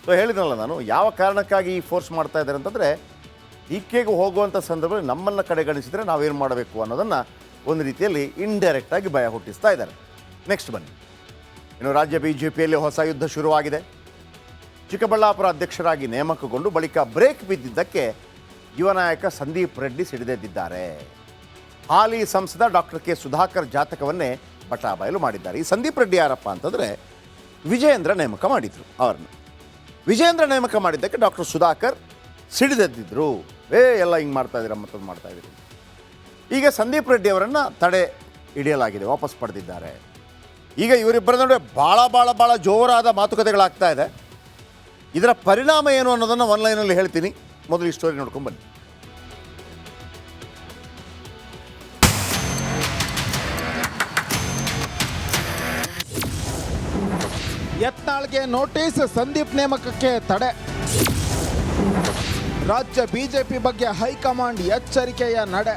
So ಹೇಳಿದ್ನಲ್ಲ ನಾನು ಯಾವ ಕಾರಣಕ್ಕಾಗಿ ಈ ಫೋರ್ಸ್ ಮಾಡ್ತಾ ಇದ್ದಾರೆ ಅಂತಂದರೆ ಡಿಕೆಗೆ ಹೋಗುವಂಥ ಸಂದರ್ಭದಲ್ಲಿ ನಮ್ಮನ್ನು ಕಡೆಗಣಿಸಿದರೆ ನಾವೇನು ಮಾಡಬೇಕು ಅನ್ನೋದನ್ನು ಒಂದು ರೀತಿಯಲ್ಲಿ ಇಂಡೈರೆಕ್ಟಾಗಿ ಭಯ ಹುಟ್ಟಿಸ್ತಾ ಇದ್ದಾರೆ. ನೆಕ್ಸ್ಟ್ ಬನ್ನಿ. ಇನ್ನು ರಾಜ್ಯ ಬಿಜೆಪಿಯಲ್ಲಿ ಹೊಸ ಯುದ್ಧ ಶುರುವಾಗಿದೆ. ಚಿಕ್ಕಬಳ್ಳಾಪುರ ಅಧ್ಯಕ್ಷರಾಗಿ ನೇಮಕಗೊಂಡು ಬಳಿಕ ಬ್ರೇಕ್ ಬಿದ್ದಿದ್ದಕ್ಕೆ ಯುವ ನಾಯಕ ಸಂದೀಪ್ ರೆಡ್ಡಿ ಸಿಡಿದೆದ್ದಿದ್ದಾರೆ. ಹಾಲಿ ಸಂಸದ ಡಾಕ್ಟರ್ ಕೆ ಸುಧಾಕರ್ ಜಾತಕವನ್ನೇ ಬಟಾಬಯಲು ಮಾಡಿದ್ದಾರೆ. ಈ ಸಂದೀಪ್ ರೆಡ್ಡಿ ಯಾರಪ್ಪ ಅಂತಂದರೆ ವಿಜಯೇಂದ್ರ ನೇಮಕ ಮಾಡಿದರು. ಅವರನ್ನು ವಿಜಯೇಂದ್ರ ನೇಮಕ ಮಾಡಿದ್ದಕ್ಕೆ ಡಾಕ್ಟರ್ ಸುಧಾಕರ್ ಸಿಡಿದೆದ್ದಿದ್ರು. ಎಲ್ಲ ಹಿಂಗೆ ಮಾಡ್ತಾಯಿದ್ದೀರ ಮತ್ತೊಂದು ಮಾಡ್ತಾಯಿದ್ದೀರಿ. ಈಗ ಸಂದೀಪ್ ರೆಡ್ಡಿ ಅವರನ್ನು ತಡೆ ಹಿಡಿಯಲಾಗಿದೆ, ವಾಪಸ್ ಪಡೆದಿದ್ದಾರೆ. ಈಗ ಇವರಿಬ್ಬರ ನಡುವೆ ಭಾಳ ಜೋರಾದ ಮಾತುಕತೆಗಳಾಗ್ತಾ ಇದೆ. ಇದರ ಪರಿಣಾಮ ಏನು ಅನ್ನೋದನ್ನು ಆನ್ಲೈನಲ್ಲಿ ಹೇಳ್ತೀನಿ. ಮೊದಲು ಈ ಸ್ಟೋರಿ ನೋಡ್ಕೊಂಡು ಬನ್ನಿ. ಯತ್ನಾಳ್ಗೆ ನೋಟಿಸ್, ಸಂದೀಪ್ ನೇಮಕಕ್ಕೆ ತಡೆ. ರಾಜ್ಯ ಬಿಜೆಪಿ ಬಗ್ಗೆ ಹೈಕಮಾಂಡ್ ಎಚ್ಚರಿಕೆಯ ನಡೆ.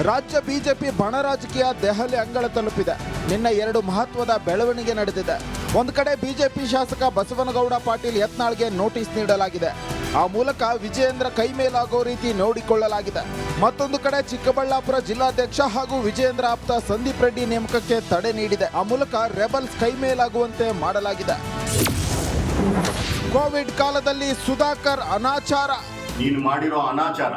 ರಾಜ್ಯ ಬಿಜೆಪಿ ಬಣ ರಾಜಕೀಯ ದೆಹಲಿ ಅಂಗಳ ತಲುಪಿದೆ. ನಿನ್ನೆ 2 ಮಹತ್ವದ ಬೆಳವಣಿಗೆ ನಡೆದಿದೆ. ಒಂದು ಕಡೆ ಬಿಜೆಪಿ ಶಾಸಕ ಬಸವನಗೌಡ ಪಾಟೀಲ್ ಯತ್ನಾಳ್ಗೆ ನೋಟಿಸ್ ನೀಡಲಾಗಿದೆ. ಆ ಮೂಲಕ ವಿಜಯೇಂದ್ರ ಕೈ ಮೇಲಾಗೋ ರೀತಿ ನೋಡಿಕೊಳ್ಳಲಾಗಿದೆ. ಮತ್ತೊಂದು ಕಡೆ ಚಿಕ್ಕಬಳ್ಳಾಪುರ ಜಿಲ್ಲಾಧ್ಯಕ್ಷ ಹಾಗೂ ವಿಜಯೇಂದ್ರ ಆಪ್ತ ಸಂದೀಪ್ ರೆಡ್ಡಿ ನೇಮಕಕ್ಕೆ ತಡೆ ನೀಡಿದೆ. ಆ ಮೂಲಕ ರೆಬಲ್ಸ್ ಕೈ ಮೇಲಾಗುವಂತೆ ಮಾಡಲಾಗಿದೆ. ಕೋವಿಡ್ ಕಾಲದಲ್ಲಿ ಸುಧಾಕರ್ ಅನಾಚಾರ. ನೀನು ಮಾಡಿರೋ ಅನಾಚಾರ,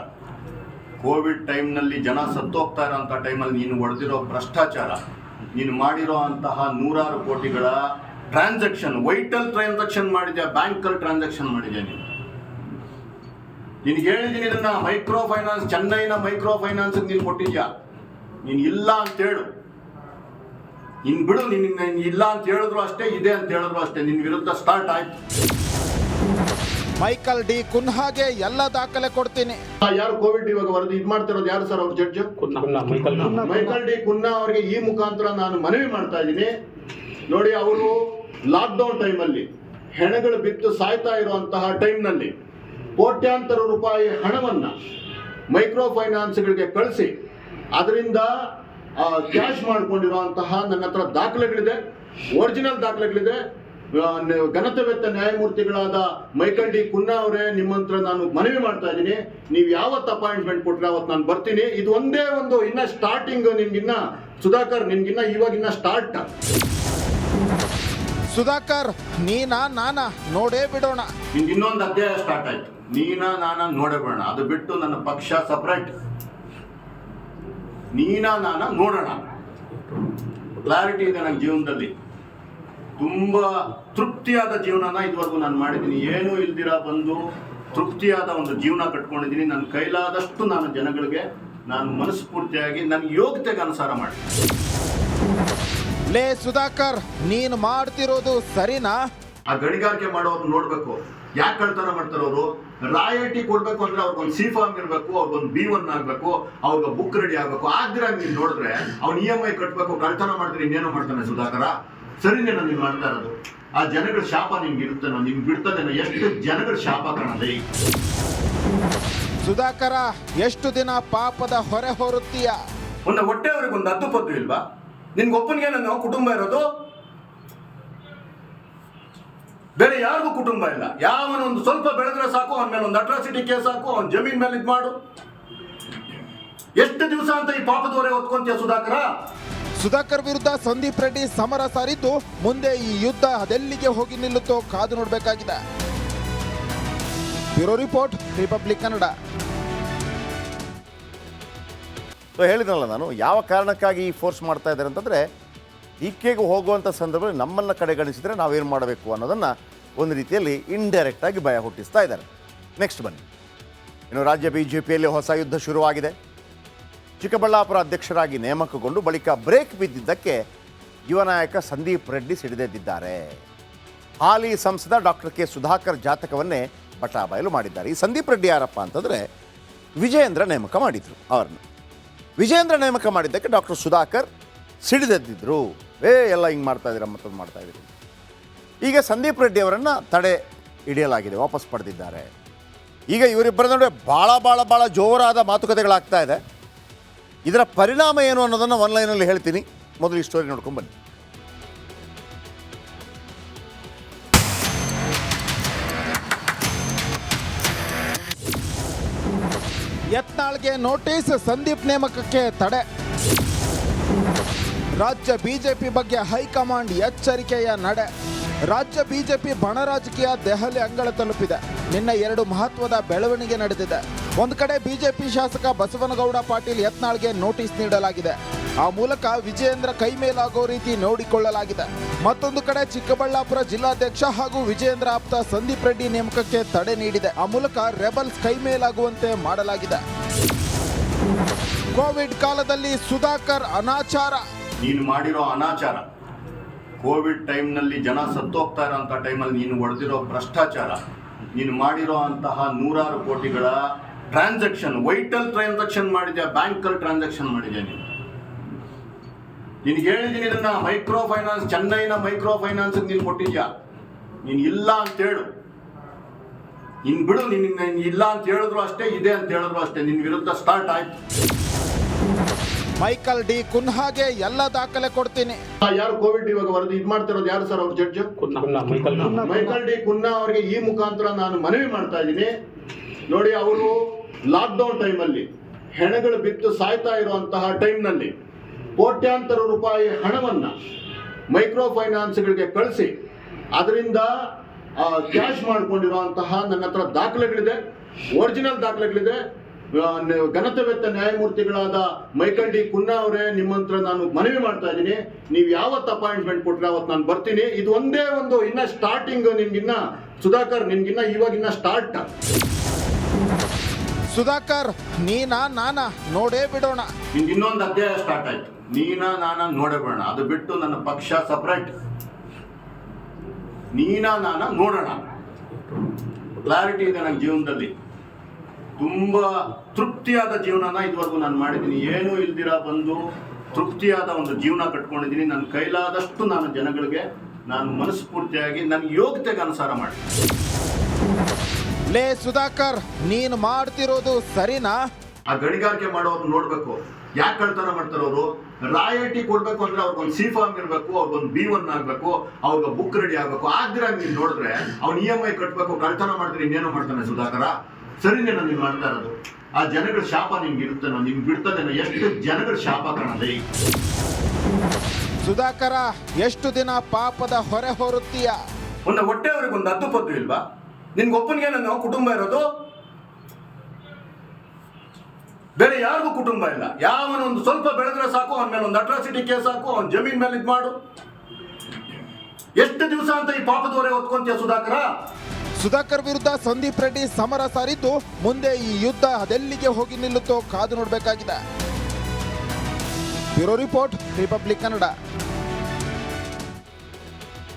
ಕೋವಿಡ್ ಟೈಮ್ನಲ್ಲಿ ಜನ ಸತ್ತೋಗ್ತಾ ಇರೋಂಥ ಟೈಮಲ್ಲಿ ನೀನು ಹೊಡೆದಿರೋ ಭ್ರಷ್ಟಾಚಾರ, ನೀನು ಮಾಡಿರೋ ಅಂತಹ 100 ಕೋಟಿಗಳ ಟ್ರಾನ್ಸಾಕ್ಷನ್, ವೈಟಲ್ ಟ್ರಾನ್ಸಾಕ್ಷನ್ ಮಾಡಿದ್ಯಾ, ಬ್ಯಾಂಕಲ್ಲಿ ಟ್ರಾನ್ಸಾಕ್ಷನ್ ಮಾಡಿದ್ಯಾ. ನಿನಗೆ ಹೇಳಿದ್ದೀನಿ ಇದನ್ನ, ಮೈಕ್ರೋ ಫೈನಾನ್ಸ್, ಚೆನ್ನೈನ ಮೈಕ್ರೋ ಫೈನಾನ್ಸ್ಗೆ ನೀನು ಕೊಟ್ಟಿದ್ಯಾ. ನೀನು ಇಲ್ಲ ಅಂತ ಹೇಳು, ನೀನು ಬಿಡು. ನೀನು ಇಲ್ಲ ಅಂತ ಹೇಳಿದ್ರು ಅಷ್ಟೇ, ಇದೆ ಅಂತ ಹೇಳಿದ್ರು ಅಷ್ಟೇ, ನಿನ್ನ ವಿರುದ್ಧ ಸ್ಟಾರ್ಟ್ ಆಯ್ತು. ಮೈಕಲ್ ಡಿ ಕುನ್ಹಾಗೆ ಎಲ್ಲ ದಾಖಲೆ ಕೊಡ್ತೀನಿ. ಯಾರು ಕೋವಿಡ್ ಇವಾಗ ವರದಿ ಇದು ಮಾಡ್ತಿರೋದು ಯಾರು ಸರ್? ಅವ್ರ ಜಡ್ಜ್ ಮೈಕಲ್ ಡಿ ಕುನ್ನಾ ಅವರಿಗೆ ಈ ಮುಖಾಂತರ ನಾನು ಮನವಿ ಮಾಡ್ತಾ ಇದ್ದೀನಿ. ನೋಡಿ, ಅವರು ಲಾಕ್ಡೌನ್ ಟೈಮಲ್ಲಿ ಹೆಣಗಳು ಬಿದ್ದು ಸಾಯ್ತಾ ಇರುವಂತಹ ಟೈಮ್ನಲ್ಲಿ ಕೋಟ್ಯಾಂತರ ರೂಪಾಯಿ ಹಣವನ್ನ ಮೈಕ್ರೋ ಫೈನಾನ್ಸ್ಗಳಿಗೆ ಕಳಿಸಿ ಅದರಿಂದ ಕ್ಯಾಶ್ ಮಾಡ್ಕೊಂಡಿರುವಂತಹ ನನ್ನ ಹತ್ರ ದಾಖಲೆಗಳಿದೆ, ಒರಿಜಿನಲ್ ದಾಖಲೆಗಳಿದೆ. ಘನತೆವೆತ್ತ ನ್ಯಾಯಮೂರ್ತಿಗಳಾದ ಮೈಕಲ್ ಡಿ ಕುನ್ನಾ ಅವರೇ, ನಿಮ್ಮ ಹತ್ರ ನಾನು ಮನವಿ ಮಾಡ್ತಾ ಇದ್ದೀನಿ, ನೀವು ಯಾವತ್ತು ಅಪಾಯಿಂಟ್ಮೆಂಟ್ ಕೊಟ್ರೆ ಅವತ್ತು ನಾನು ಬರ್ತೀನಿ. ಇದು ಒಂದೇ ಒಂದು ಇನ್ನ ಸ್ಟಾರ್ಟಿಂಗ್. ನಿಮ್ಗಿನ್ನ ಸುಧಾಕರ್, ನಿಮ್ಗಿನ್ನ ಇವಾಗಿನ್ನ ಸ್ಟಾರ್ಟ್. ಸುಧಾಕರ್, ನೀನಾ ನಾನಾ ನೋಡೇ ಬಿಡೋಣ. ನಿಮ್ಗೆ ಇನ್ನೊಂದು ಅಧ್ಯಾಯ ಸ್ಟಾರ್ಟ್ ಆಯ್ತು. ನೀನಾ ನಾನಾ ನೋಡೇ ಬಿಡೋಣ. ಅದು ಬಿಟ್ಟು ನನ್ನ ಪಕ್ಷ ಸಪರೇಟ್. ನೀನಾ ನಾನಾ ನೋಡೋಣ. ಕ್ಲಾರಿಟಿ ಇದೆ ನನ್ನ ಜೀವನದಲ್ಲಿ. ತುಂಬಾ ತೃಪ್ತಿಯಾದ ಜೀವನನ ಇದುವರೆಗೂ ನಾನು ಮಾಡಿದ್ದೀನಿ. ಏನೂ ಇಲ್ದಿರ ಬಂದು ತೃಪ್ತಿಯಾದ ಒಂದು ಜೀವನ ಕಟ್ಕೊಂಡಿದ್ದೀನಿ. ನನ್ನ ಕೈಲಾದಷ್ಟು ನಾನು ಜನಗಳಿಗೆ ನಾನು ಮನಸ್ಫೂರ್ತಿಯಾಗಿ ನನ್ನ ಯೋಗ್ಯತೆಗೆ ಅನುಸಾರ ಮಾಡಿ. ಲೇ ಸುಧಾಕರ್, ನೀನು ಮಾಡ್ತಿರೋದು ಸರಿನಾ? ಆ ಗಣಿಗಾರಿಕೆ ಮಾಡೋರು ನೋಡ್ಬೇಕು, ಯಾಕೆ ಕಳ್ತನ ಮಾಡ್ತಾರೆ ಅವರು. ರಾಯಲ್ಟಿ ಕೊಡ್ಬೇಕು ಅಂದ್ರೆ ಅವ್ರಿಗೊಂದು ಸಿ ಫಾರ್ಮ್ ಇರಬೇಕು, ಅವ್ರಿಗೊಂದು B1 ಆಗ್ಬೇಕು, ಅವ್ರಿಗೆ ಬುಕ್ ರೆಡಿ ಆಗ್ಬೇಕು. ಆದ್ರೆ ನೀವು ನೋಡಿದ್ರೆ ಅವ್ನು EMI ಕಟ್ಬೇಕು, ಕಳ್ತನ ಮಾಡಿದ್ರೆ ಇನ್ನೇನೋ ಮಾಡ್ತಾನೆ ಸುಧಾಕರ. ಸರಿನೇನೋ ನೀನು ಮಾಡ್ತಾ ಇರೋದು. ಆ ಜನಗಳ ಶಾಪ ನಿಮ್ಗೆ ಇರುತ್ತೇನೋ, ನಿಮ್ಗೆ ಬಿಡ್ತದೇನೋ. ಎಷ್ಟು ಜನಗಳ ಶಾಪ ಕಾಣದೆ. ಸುಧಾಕರ, ಎಷ್ಟು ದಿನ ಪಾಪದ ಹೊರೆ ಹೊರುತ್ತೀಯ? ಒಂದು ಹೊಟ್ಟೆಯವ್ರಿಗೆ ಒಂದು ಹದ್ದು ಪದ್ದು ಇಲ್ವಾ? ನಿನ್ಗೊಬ್ಬನಿಗೆ ನನ್ನ ಕುಟುಂಬ ಇರೋದು, ಬೇರೆ ಯಾರಿಗೂ ಕುಟುಂಬ ಇಲ್ಲ. ಯಾವನೊಂದು ಸ್ವಲ್ಪ ಬೆಳೆದ್ರೆ ಸಾಕು, ಅವನ ಮೇಲೆ ಒಂದು ಅಟ್ರಾಸಿಟಿ ಕೇಸ್ ಹಾಕು, ಅವನ ಜಮೀನ್ ಮೇಲೆ ಇದು ಮಾಡು. ಎಷ್ಟು ದಿವಸ ಅಂತ ಈ ಪಾಪದ ಹೊರೆ ಹೊತ್ಕೊಂತೀಯ ಸುಧಾಕರ? ಸುಧಾಕರ್ ವಿರುದ್ಧ ಸಂದೀಪ್ ರೆಡ್ಡಿ ಸಮರ ಸಾರಿದ್ದು, ಮುಂದೆ ಈ ಯುದ್ಧ ಅದೆಲ್ಲಿಗೆ ಹೋಗಿ ನಿಲ್ಲುತ್ತೋ ಕಾದು ನೋಡಬೇಕಾಗಿದೆ. Bureau report, republic Kannada. So ಹೇಳಿದ್ನಲ್ಲ ನಾನು ಯಾವ ಕಾರಣಕ್ಕಾಗಿ ಈ ಫೋರ್ಸ್ ಮಾಡ್ತಾ ಇದ್ದಾರೆ ಅಂತಂದರೆ ಡಿಕೆಗೆ ಹೋಗುವಂಥ ಸಂದರ್ಭದಲ್ಲಿ ನಮ್ಮನ್ನು ಕಡೆಗಣಿಸಿದರೆ ನಾವೇನು ಮಾಡಬೇಕು ಅನ್ನೋದನ್ನು ಒಂದು ರೀತಿಯಲ್ಲಿ ಇಂಡೈರೆಕ್ಟಾಗಿ ಭಯ ಹುಟ್ಟಿಸ್ತಾ ಇದ್ದಾರೆ. ನೆಕ್ಸ್ಟ್ ಬನ್ನಿ. ಇನ್ನು ರಾಜ್ಯ ಬಿಜೆಪಿಯಲ್ಲಿ ಹೊಸ ಯುದ್ಧ ಶುರುವಾಗಿದೆ. ಚಿಕ್ಕಬಳ್ಳಾಪುರ ಅಧ್ಯಕ್ಷರಾಗಿ ನೇಮಕಗೊಂಡು ಬಳಿಕ ಬ್ರೇಕ್ ಬಿದ್ದಿದ್ದಕ್ಕೆ ಯುವ ನಾಯಕ ಸಂದೀಪ್ ರೆಡ್ಡಿ ಸಿಡಿದೆದ್ದಿದ್ದಾರೆ. ಹಾಲಿ ಸಂಸದ ಡಾಕ್ಟರ್ ಕೆ ಸುಧಾಕರ್ ಜಾತಕವನ್ನೇ ಬಟಾಬಯಲು ಮಾಡಿದ್ದಾರೆ. ಈ ಸಂದೀಪ್ ರೆಡ್ಡಿ ಯಾರಪ್ಪ ಅಂತಂದರೆ ವಿಜಯೇಂದ್ರ ನೇಮಕ ಮಾಡಿದರು. ಅವರನ್ನು ವಿಜಯೇಂದ್ರ ನೇಮಕ ಮಾಡಿದ್ದಕ್ಕೆ ಡಾಕ್ಟರ್ ಸುಧಾಕರ್ ಸಿಡಿದೆದ್ದಿದ್ರು. ಎಲ್ಲ ಹಿಂಗೆ ಮಾಡ್ತಾಯಿದ್ದೀರ ಮತ್ತೊಂದು ಮಾಡ್ತಾಯಿದ್ದೀರಿ. ಈಗ ಸಂದೀಪ್ ರೆಡ್ಡಿ ಅವರನ್ನು ತಡೆ ಹಿಡಿಯಲಾಗಿದೆ, ವಾಪಸ್ ಪಡೆದಿದ್ದಾರೆ. ಈಗ ಇವರಿಬ್ಬರ ನಡುವೆ ಭಾಳ ಜೋರಾದ ಮಾತುಕತೆಗಳಾಗ್ತಾ ಇದೆ. ಇದರ ಪರಿಣಾಮ ಏನು ಅನ್ನೋದನ್ನು ಆನ್ಲೈನಲ್ಲಿ ಹೇಳ್ತೀನಿ. ಮೊದಲು ಈ ಸ್ಟೋರಿ ನೋಡ್ಕೊಂಡು ಬನ್ನಿ. ಯತ್ನಾಳ್ಗೆ ನೋಟಿಸ್, ಸಂದೀಪ್ ನೇಮಕಕ್ಕೆ ತಡೆ. ರಾಜ್ಯ ಬಿಜೆಪಿ ಬಗ್ಗೆ ಹೈಕಮಾಂಡ್ ಎಚ್ಚರಿಕೆಯ ನಡೆ. ರಾಜ್ಯ ಬಿಜೆಪಿ ಬಣ ರಾಜಕೀಯ ದೆಹಲಿ ಅಂಗಳ ತಲುಪಿದೆ. ನಿನ್ನೆ 2 ಮಹತ್ವದ ಬೆಳವಣಿಗೆ ನಡೆದಿದೆ. ಒಂದು ಕಡೆ ಬಿಜೆಪಿ ಶಾಸಕ ಬಸವನಗೌಡ ಪಾಟೀಲ್ ಯತ್ನಾಳ್ಗೆ ನೋಟಿಸ್ ನೀಡಲಾಗಿದೆ. ಆ ಮೂಲಕ ವಿಜಯೇಂದ್ರ ಕೈ ಮೇಲಾಗೋ ರೀತಿ ನೋಡಿಕೊಳ್ಳಲಾಗಿದೆ. ಮತ್ತೊಂದು ಕಡೆ ಚಿಕ್ಕಬಳ್ಳಾಪುರ ಜಿಲ್ಲಾಧ್ಯಕ್ಷ ಹಾಗೂ ವಿಜಯೇಂದ್ರ ಆಪ್ತ ಸಂದೀಪ್ ರೆಡ್ಡಿ ನೇಮಕಕ್ಕೆ ತಡೆ ನೀಡಿದೆ. ಆ ಮೂಲಕ ರೆಬಲ್ಸ್ ಕೈ ಮೇಲಾಗುವಂತೆ ಮಾಡಲಾಗಿದೆ. ಕೋವಿಡ್ ಕಾಲದಲ್ಲಿ ಸುಧಾಕರ್ ಅನಾಚಾರ. ನೀನು ಮಾಡಿರೋ ಅನಾಚಾರ, ಕೋವಿಡ್ ಟೈಮ್ನಲ್ಲಿ ಜನ ಸತ್ತೋಗ್ತಾ ಇರೋಂಥ ಟೈಮಲ್ಲಿ ನೀನು ಹೊಡೆದಿರೋ ಭ್ರಷ್ಟಾಚಾರ, ನೀನು ಮಾಡಿರೋ ಅಂತಹ 100 ಕೋಟಿಗಳ ಟ್ರಾನ್ಸಾಕ್ಷನ್, ವೈಟಲ್ ಟ್ರಾನ್ಸಾಕ್ಷನ್ ಮಾಡಿದ್ಯಾ, ಬ್ಯಾಂಕಲ್ಲಿ ಟ್ರಾನ್ಸಾಕ್ಷನ್ ಮಾಡಿದ್ಯಾ ನೀನು. ನಿನ್ಗೆ ಹೇಳಿದ್ದೀನಿ ಇದನ್ನ, ಮೈಕ್ರೋ ಫೈನಾನ್ಸ್, ಚೆನ್ನೈನ ಮೈಕ್ರೋ ಫೈನಾನ್ಸ್ಗೆ ನೀನು ಕೊಟ್ಟಿದ್ಯಾ. ನೀನು ಇಲ್ಲ ಅಂತ ಹೇಳು, ನೀನು ಬಿಡು. ನೀನು ಇಲ್ಲ ಅಂತ ಹೇಳಿದ್ರು ಅಷ್ಟೇ, ಇದೆ ಅಂತ ಹೇಳಿದ್ರು ಅಷ್ಟೇ, ನಿನ್ನ ವಿರುದ್ಧ ಸ್ಟಾರ್ಟ್ ಆಯ್ತು. ಮೈಕಲ್ ಡಿ ಕುನ್ಹಾಗೆ ಎಲ್ಲ ದಾಖಲೆ ಕೊಡ್ತೀನಿ. ಯಾರು ಕೋವಿಡ್ ಇವಾಗ ವರದಿ ಇದು ಮಾಡ್ತಿರೋದು ಯಾರು ಸರ್? ಅವ್ರ ಜಡ್ಜ್ ಮೈಕಲ್ ಡಿ ಕುನ್ನಾ ಅವರಿಗೆ ಈ ಮುಖಾಂತರ ನಾನು ಮನವಿ ಮಾಡ್ತಾ ಇದ್ದೀನಿ. ನೋಡಿ, ಅವರು ಲಾಕ್ಡೌನ್ ಟೈಮಲ್ಲಿ ಹೆಣಗಳು ಬಿದ್ದು ಸಾಯ್ತಾ ಇರುವಂತಹ ಟೈಮ್ನಲ್ಲಿ ಕೋಟ್ಯಾಂತರ ರೂಪಾಯಿ ಹಣವನ್ನ ಮೈಕ್ರೋ ಫೈನಾನ್ಸ್ಗಳಿಗೆ ಕಳಿಸಿ ಅದರಿಂದ ಕ್ಯಾಶ್ ಮಾಡ್ಕೊಂಡಿರುವಂತಹ ನನ್ನ ಹತ್ರ ದಾಖಲೆಗಳಿದೆ, ಒರಿಜಿನಲ್ ದಾಖಲೆಗಳಿದೆ. ಘನತೆವೆತ್ತ ನ್ಯಾಯಮೂರ್ತಿಗಳಾದ ಮೈಕಲ್ ಡಿ ಕುನ್ನಾ ಅವರೇ, ನಿಮ್ಮ ಹತ್ರ ನಾನು ಮನವಿ ಮಾಡ್ತಾ ಇದ್ದೀನಿ, ನೀವು ಯಾವತ್ತು ಅಪಾಯಿಂಟ್ಮೆಂಟ್ ಕೊಟ್ಟರೆ ಅವತ್ತು ನಾನು ಬರ್ತೀನಿ. ಇದು ಒಂದೇ ಒಂದು ಇನ್ನ ಸ್ಟಾರ್ಟಿಂಗ್, ನಿನ್ಗಿನ್ನ ಸುಧಾಕರ್, ನಿನ್ಗಿನ್ನ ಇವಾಗಿನ್ನ ಸ್ಟಾರ್ಟ್. ಸುಧಾಕರ್, ನೀನಾ ನಾನಾ ನೋಡೇ ಬಿಡೋಣ. ನಿನ್ಗೆ ಇನ್ನೊಂದು ಅಧ್ಯಾಯ ಸ್ಟಾರ್ಟ್ ಆಯ್ತು. ನೀನಾ ನಾನಾ ನೋಡೇ ಬಿಡೋಣ. ಅದು ಬಿಟ್ಟು ನನ್ನ ಪಕ್ಷ ಸಪರೇಟ್. ನೀನಾ ನಾನಾ ನೋಡೋಣ. ಕ್ಲಾರಿಟಿ ಇದೆ ನನ್ನ ಜೀವನದಲ್ಲಿ. ತುಂಬಾ ತೃಪ್ತಿಯಾದ ಜೀವನನ ಇದುವರೆಗೂ ನಾನು ಮಾಡಿದ್ದೀನಿ. ಏನೂ ಇಲ್ದಿರ ಬಂದು ತೃಪ್ತಿಯಾದ ಒಂದು ಜೀವನ ಕಟ್ಕೊಂಡಿದ್ದೀನಿ. ನನ್ನ ಕೈಲಾದಷ್ಟು ನಾನು ಜನಗಳಿಗೆ ನಾನು ಮನಸ್ಫೂರ್ತಿಯಾಗಿ ನನ್ನ ಯೋಗ್ಯತೆಗೆ ಅನುಸಾರ ಮಾಡಿ. ಲೇ ಸುಧಾಕರ್, ನೀನು ಮಾಡ್ತಿರೋದು ಸರಿನಾ? ಆ ಗಣಿಗಾರಿಕೆ ಮಾಡೋರು ನೋಡ್ಬೇಕು, ಯಾಕೆ ಕಳ್ತನ ಮಾಡ್ತಾರೆ ಅವರು. ರಾಯಲ್ಟಿ ಕೊಡ್ಬೇಕು ಅಂದ್ರೆ ಅವ್ರಿಗೊಂದು ಸಿ ಫಾರ್ಮ್ ಇರಬೇಕು, ಅವ್ರಿಗೊಂದು B1 ಆಗ್ಬೇಕು, ಅವ್ರಿಗೆ ಬುಕ್ ರೆಡಿ ಆಗ್ಬೇಕು. ಆದ್ರೆ ನೀನ್ ನೋಡಿದ್ರೆ ಅವ್ನು EMI ಕಟ್ಬೇಕು, ಕಳ್ತನ ಮಾಡಿದ್ರೆ ಇನ್ನೇನೋ ಮಾಡ್ತಾನೆ ಸುಧಾಕರ. ಸರಿನೇನೋ ನೀನ್ ಮಾಡ್ತಾ ಇರೋದು. ಆ ಜನಗಳ ಶಾಪ ನಿಮ್ಗೆ ಇರುತ್ತೇನೋ, ನಿಮ್ಗೆ ಬಿಡ್ತದೇನೋ. ಎಷ್ಟು ಜನಗಳ ಶಾಪ ಕಾಣದೆ. ಸುಧಾಕರ, ಎಷ್ಟು ದಿನ ಪಾಪದ ಹೊರೆ ಹೊರುತ್ತೀಯ? ಒಂದು ಹೊಟ್ಟೆಯವ್ರಿಗೆ ಒಂದು ಹದ್ದು ಪದ್ದು ಇಲ್ವಾ? ನಿನ್ಗೊಬ್ಬನಿಗೆ ನನ್ನ ಕುಟುಂಬ ಇರೋದು, ಬೇರೆ ಯಾರಿಗೂ ಕುಟುಂಬ ಇಲ್ಲ. ಯಾವನೊಂದು ಸ್ವಲ್ಪ ಬೆಳೆದ್ರೆ ಸಾಕು, ಅವನ ಮೇಲೆ ಒಂದು ಅಟ್ರಾಸಿಟಿ ಕೇಸ್ ಹಾಕು, ಅವನ ಜಮೀನ್ ಮೇಲೆ ಇದು ಮಾಡು. ಎಷ್ಟು ದಿವಸ ಅಂತ ಈ ಪಾಪದ ಹೊರೆ ಹೊತ್ಕೊಂತೀಯ ಸುಧಾಕರ? ಸುಧಾಕರ್ ವಿರುದ್ಧ ಸಂದೀಪ್ ರೆಡ್ಡಿ ಸಮರ ಸಾರಿದ್ದು, ಮುಂದೆ ಈ ಯುದ್ಧ ಅದೆಲ್ಲಿಗೆ ಹೋಗಿ ನಿಲ್ಲುತ್ತೋ ಕಾದು ನೋಡಬೇಕಾಗಿದೆ. Bureau report, republic Kannada.